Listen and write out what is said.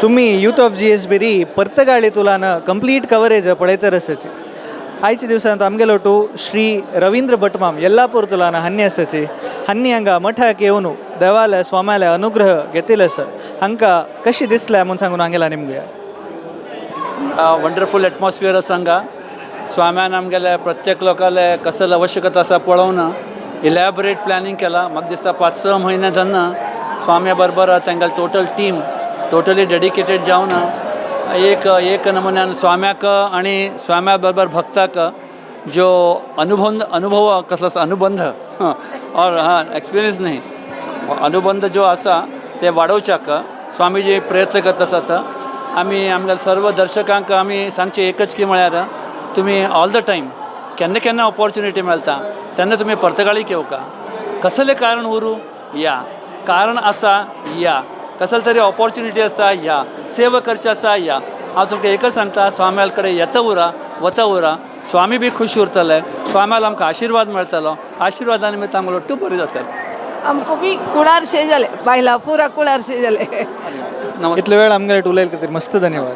तुम्ही youth of जी एस बेरी पर्तगाळी तुलान कंप्लीट कवरेज पळयता आसाची आयच्या दिवसांत आमगेलो टू श्री रवींद्र भटमाम येल्लापूर तुलान हन्नी आसाची हन्नी हांगा मठाक येवन देवालय स्वाम्याले अनुग्रह घेतिल्लो आसा हांकां कशी दिसल्या म्हणून सांगून आंगेला निमगे ವಂಡರ್ಫುಲ್ ಅಟ್ಮಾಸ್ಫಿಯರ್ ಸಂಘ स्वाम्यान आमगेले प्रत्येक लोकाले कसले आवश्यकता आसा पळोवन इलॅबरेट प्लॅनिंग केला म्हाका दिसता 5-6 म्हयने तेन्ना स्वाम्या बरोबर तांगेली टोटल टीम टोटली डेडिकेटेड जावन एक नमुन्यान स्वाम्याक आनी स्वाम्या बरोबर भक्ताक जो अनुभव कसलो आसा अनुबंध और एक्सपिरियन्स न्ही अनुबंध जो आसा ते वाडोवच्याक स्वामीजी प्रयत्न करता आसात आमी आमगेल्या सर्व दर्शकांक आमी सांगचे एकच की म्हळ्यार तुमी ऑल द टायम केन्ना केन्ना ऑपॉर्च्युनिटी मेळटा तेन्ना तुमी पर्तगाळीक येवका कसलें कारण उरूं या कारण आसा या कसले तरी ऑपॉर्च्युनिटी आसा या सेवा करची आसा या हांव तुमकां एकच सांगता स्वाम्याल कडेन येता उरा वता उरा स्वामी बी खुश उरतले स्वाम्याल आमकां आशिर्वाद मेळटलो आशिर्वादा निमित्त आमकां लोट्टू बरें जातलें आमकां बी कुळारशे जाले बायलां पुरा कुळारशे जाले इतले वेळ आमगेले उलयले खातीर मस्त धन्यवाद.